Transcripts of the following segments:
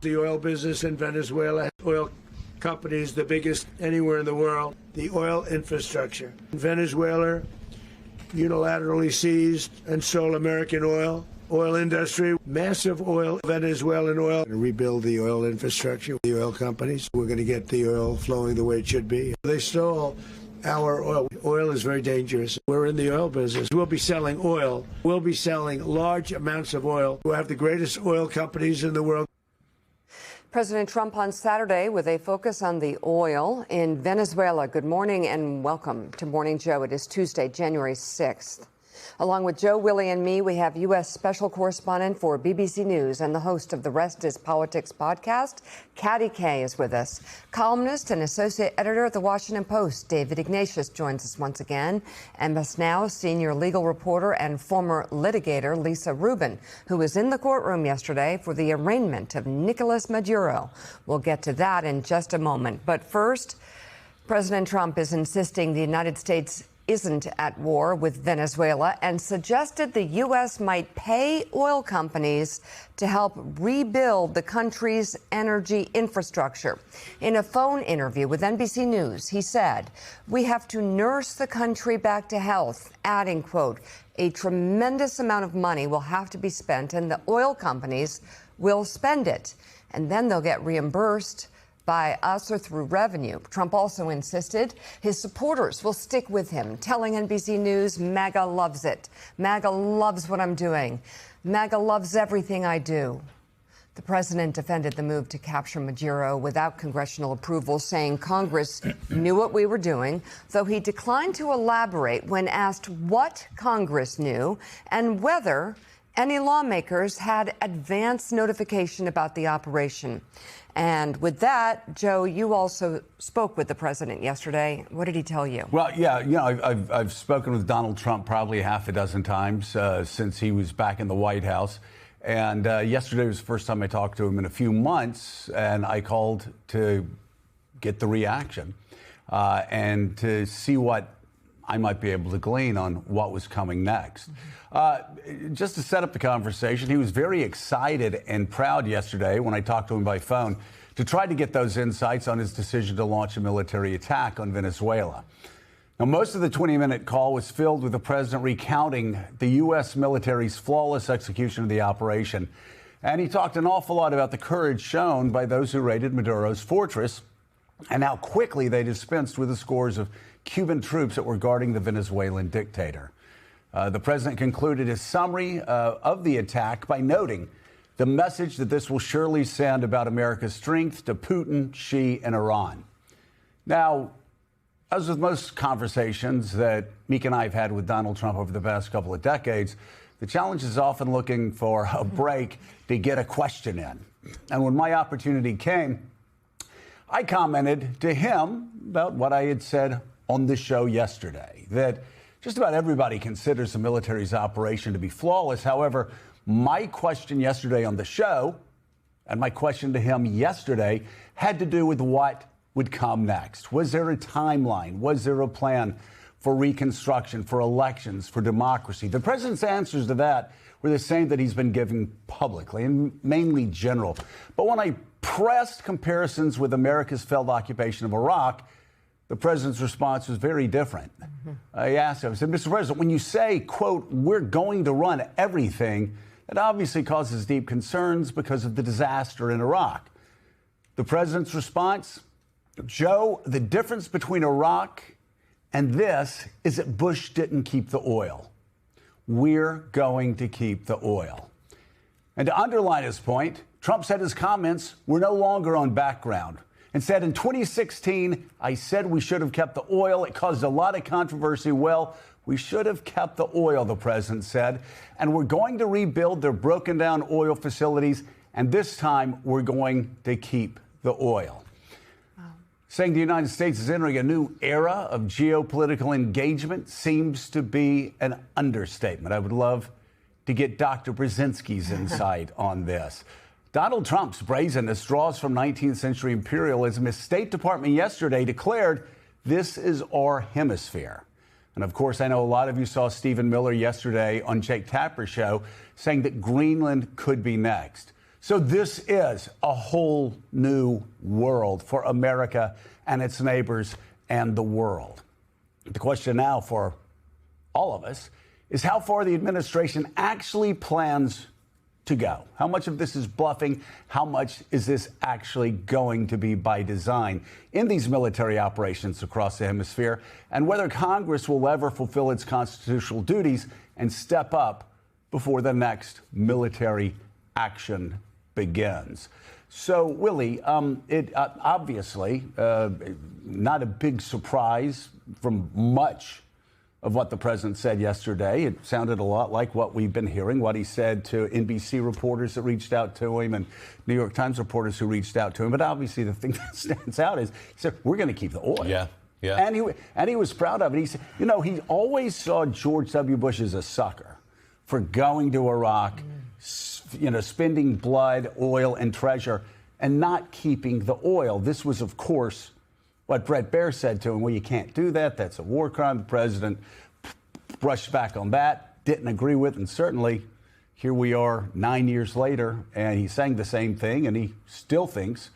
The oil business in Venezuela, oil companies, the biggest anywhere in the world, the oil infrastructure. Venezuela unilaterally seized and sold American oil. Oil industry, massive oil, Venezuelan oil. Rebuild the oil infrastructure, the oil companies. We're going to get the oil flowing the way it should be. They stole our oil. Oil is very dangerous. We're in the oil business. We'll be selling oil. We'll be selling large amounts of oil. We'll have the greatest oil companies in the world. President Trump on Saturday with a focus on the oil in Venezuela. Good morning and welcome to Morning Joe. It is Tuesday, January 6th. Along with Joe, Willie, and me, we have U.S. Special Correspondent for BBC News and the host of the Rest is Politics podcast, Katty Kay, is with us. Columnist and associate editor at The Washington Post, David Ignatius, joins us once again. And us now, senior legal reporter and former litigator Lisa Rubin, who was in the courtroom yesterday for the arraignment of Nicolas Maduro. We'll get to that in just a moment. But first, President Trump is insisting the United States isn't at war with Venezuela and suggested the U.S. might pay oil companies to help rebuild the country's energy infrastructure. In a phone interview with NBC News, he said, "We have to nurse the country back to health," adding, quote, "A tremendous amount of money will have to be spent and the oil companies will spend it, and then they'll get reimbursed by us or through revenue." Trump also insisted his supporters will stick with him, telling NBC News, "MAGA loves it. MAGA loves what I'm doing. MAGA loves everything I do." The president defended the move to capture Maduro without congressional approval, saying Congress knew what we were doing, though he declined to elaborate when asked what Congress knew and whether any lawmakers had advance notification about the operation. And with that, Joe, you also spoke with the president yesterday. What did he tell you? Well, I've spoken with Donald Trump probably half a dozen times since he was back in the White House. And yesterday was the first time I talked to him in a few months. And I called to get the reaction and to see what I might be able to glean on what was coming next. Just to set up the conversation, he was very excited and proud yesterday when I talked to him by phone to try to get those insights on his decision to launch a military attack on Venezuela. Now, most of the 20-minute call was filled with the president recounting the U.S. military's flawless execution of the operation. And he talked an awful lot about the courage shown by those who raided Maduro's fortress and how quickly they dispensed with the scores of Cuban troops that were guarding the Venezuelan dictator. The president concluded his summary of the attack by noting the message that this will surely send about America's strength to Putin, Xi, and Iran. Now, as with most conversations that Meek and I have had with Donald Trump over the past couple of decades, the challenge is often looking for a break to get a question in. And when my opportunity came, I commented to him about what I had said on the show yesterday, that just about everybody considers the military's operation to be flawless. However, my question yesterday on the show and my question to him yesterday had to do with what would come next. Was there a timeline? Was there a plan for reconstruction, for elections, for democracy? The president's answers to that were the same that he's been giving publicly and mainly general. But when I pressed comparisons with America's failed occupation of Iraq, the president's response was very different. I asked him, I said, "Mr. President, when you say, quote, we're going to run everything, that obviously causes deep concerns because of the disaster in Iraq." The president's response, "Joe, the difference between Iraq and this is that Bush didn't keep the oil. We're going to keep the oil." And to underline his point, Trump said his comments were no longer on background and said, "In 2016, I said we should have kept the oil. It caused a lot of controversy. Well, we should have kept the oil," the president said, "and we're going to rebuild their broken down oil facilities. And this time we're going to keep the oil." Wow. Saying the United States is entering a new era of geopolitical engagement seems to be an understatement. I would love to get Dr. Brzezinski's insight on this. Donald Trump's brazenness draws from 19th century imperialism. His State Department yesterday declared this is our hemisphere. And of course, I know a lot of you saw Stephen Miller yesterday on Jake Tapper's show saying that Greenland could be next. So this is a whole new world for America and its neighbors and the world. The question now for all of us is how far the administration actually plans to go. How much of this is bluffing? How much is this actually going to be by design in these military operations across the hemisphere? And whether Congress will ever fulfill its constitutional duties and step up before the next military action begins. So, Willie, it obviously not a big surprise from much of what the president said yesterday. It sounded a lot like what we've been hearing, what he said to NBC reporters that reached out to him and New York Times reporters who reached out to him. But obviously the thing that stands out is he said, we're going to keep the oil. Yeah. And he was proud of it. He said, you know, he always saw George W. Bush as a sucker for going to Iraq, spending blood, oil, and treasure, and not keeping the oil. This was, of course, what Bret Baier said to him. Well, you can't do that. That's a war crime. The president brushed back on that, didn't agree with, and certainly here we are 9 years later, and he's saying the same thing, and he still thinks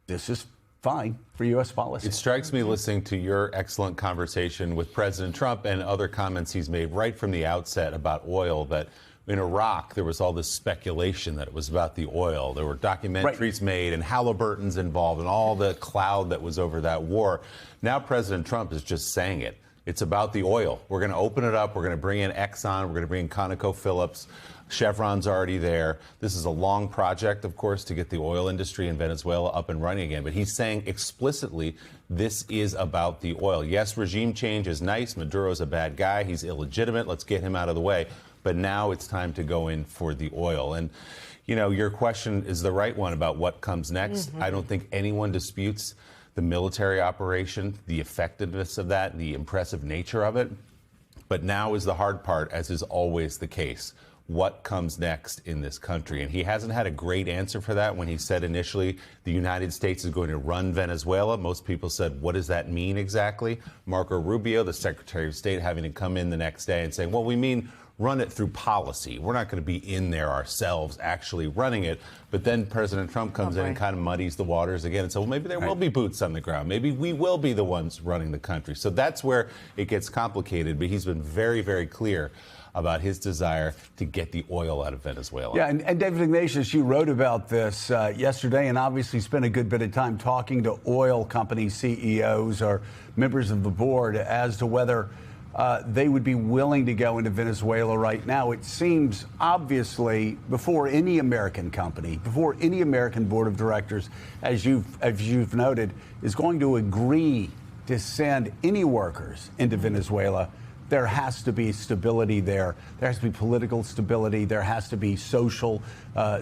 this is fine for U.S. policy. It strikes me, listening to your excellent conversation with President Trump and other comments he's made right from the outset about oil, that in Iraq, there was all this speculation that it was about the oil. There were documentaries made, and Halliburton's involved, and all the cloud that was over that war. Now President Trump is just saying it. It's about the oil. We're going to open it up. We're going to bring in Exxon. We're going to bring in ConocoPhillips. Chevron's already there. This is a long project, of course, to get the oil industry in Venezuela up and running again. But he's saying explicitly this is about the oil. Yes, regime change is nice. Maduro's a bad guy. He's illegitimate. Let's get him out of the way. But now it's time to go in for the oil. And, you know, your question is the right one about what comes next. I don't think anyone disputes the military operation, the effectiveness of that, the impressive nature of it. But now is the hard part, as is always the case. What comes next in this country? And he hasn't had a great answer for that. When he said initially the United States is going to run Venezuela, most people said, what does that mean exactly? Marco Rubio, the Secretary of State, having to come in the next day and saying, well, we mean run it through policy. We're not going to be in there ourselves actually running it. But then President Trump comes in and kind of muddies the waters again and says, well, maybe there will be boots on the ground. Maybe we will be the ones running the country. So that's where it gets complicated. But he's been very, very clear about his desire to get the oil out of Venezuela. Yeah, and David Ignatius, you wrote about this yesterday and obviously spent a good bit of time talking to oil company CEOs or members of the board as to whether they would be willing to go into Venezuela right now. It seems obviously before any American company, before any American board of directors, as you've noted, is going to agree to send any workers into Venezuela, there has to be stability there. There has to be political stability. There has to be social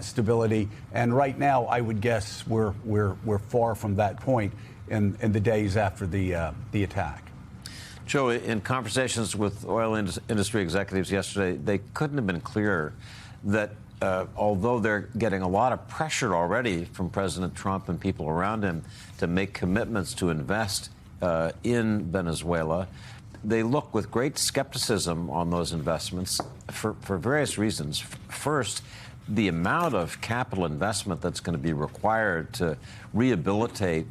stability. And right now, I would guess we're far from that point in the days after the attack. Joe, in conversations with oil industry executives yesterday, they couldn't have been clearer that although they're getting a lot of pressure already from President Trump and people around him to make commitments to invest in Venezuela, they look with great skepticism on those investments for various reasons. First, the amount of capital investment that's going to be required to rehabilitate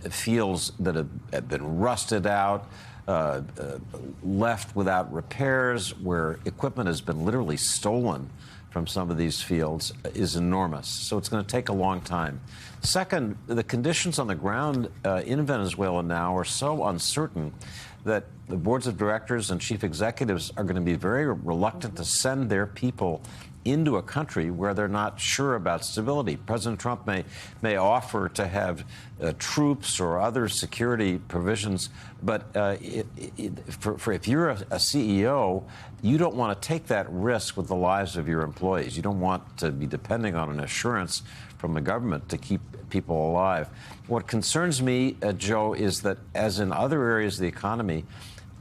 fields that have been rusted out, left without repairs, where equipment has been literally stolen from some of these fields, is enormous. So it's going to take a long time. Second, the conditions on the ground in Venezuela now are so uncertain that the boards of directors and chief executives are going to be very reluctant to send their people into a country where they're not sure about stability. President Trump may offer to have troops or other security provisions, but if you're a CEO, you don't want to take that risk with the lives of your employees. You don't want to be depending on an assurance from the government to keep people alive. What concerns me, Joe, is that as in other areas of the economy,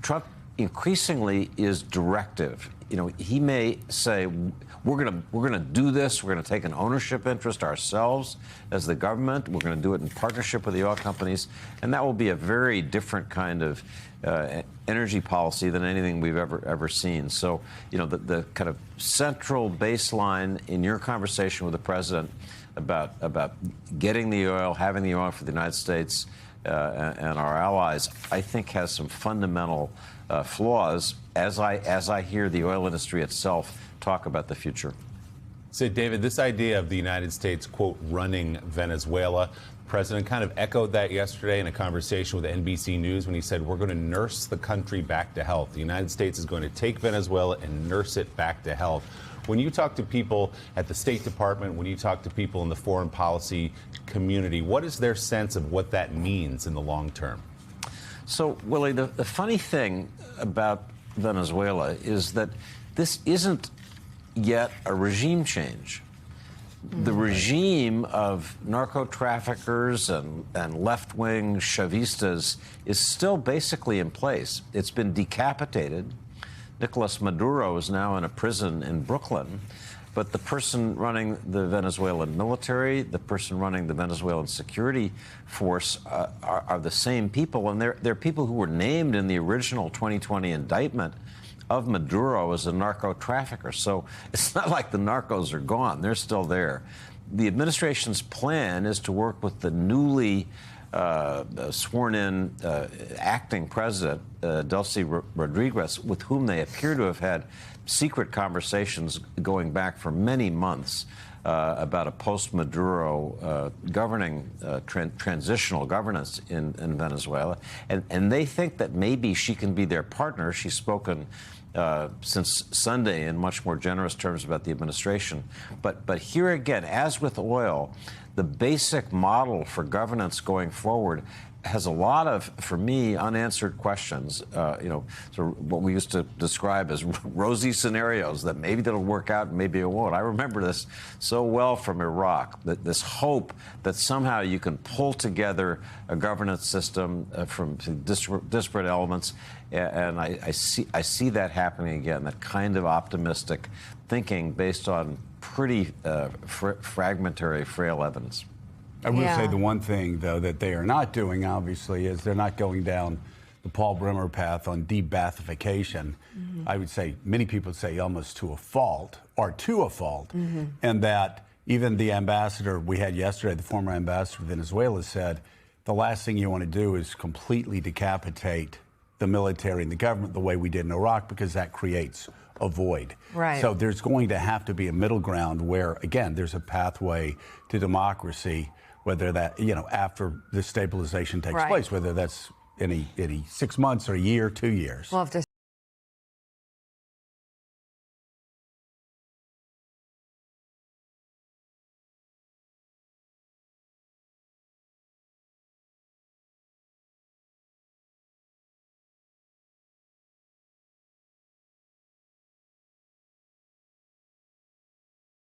Trump increasingly is directive. You know, he may say, we're gonna do this. We're gonna take an ownership interest ourselves as the government. We're gonna do it in partnership with the oil companies, and that will be a very different kind of energy policy than anything we've ever seen. So, you know, the kind of central baseline in your conversation with the president about getting the oil, having the oil for the United States and our allies, I think has some fundamental flaws as I hear the oil industry itself talk about the future. So, David, this idea of the United States, quote, running Venezuela, the president kind of echoed that yesterday in a conversation with NBC News when he said, we're going to nurse the country back to health. The United States is going to take Venezuela and nurse it back to health. When you talk to people at the State Department, when you talk to people in the foreign policy community, what is their sense of what that means in the long term? So, Willie, the funny thing about Venezuela is that this isn't yet a regime change. The regime of narco-traffickers and left-wing Chavistas is still basically in place. It's been decapitated. Nicolas Maduro is now in a prison in Brooklyn, but the person running the Venezuelan military, the person running the Venezuelan security force are the same people, and they're people who were named in the original 2020 indictment of Maduro as a narco-trafficker. So it's not like the narcos are gone. They're still there. The administration's plan is to work with the newly sworn-in acting president, Delcy Rodriguez, with whom they appear to have had secret conversations going back for many months about a post-Maduro governing transitional governance in Venezuela. And they think that maybe she can be their partner. She's spoken since Sunday in much more generous terms about the administration. But here again, as with oil, the basic model for governance going forward has a lot of, for me, unanswered questions. You know, so what we used to describe as rosy scenarios that maybe that'll work out and maybe it won't. I remember this so well from Iraq, that this hope that somehow you can pull together a governance system from disparate elements, and I see that happening again. That kind of optimistic thinking based on pretty fragmentary, frail evidence. I will say the one thing, though, that they are not doing, obviously, is they're not going down the Paul Bremer path on de-Baathification. I would say, many people say almost to a fault, and that even the ambassador we had yesterday, the former ambassador of Venezuela, said the last thing you want to do is completely decapitate the military and the government the way we did in Iraq, because that creates a void. Right. So there's going to have to be a middle ground where, again, there's a pathway to democracy, whether that, you know, after the stabilization takes place, whether that's any 6 months or a year, 2 years. We'll have to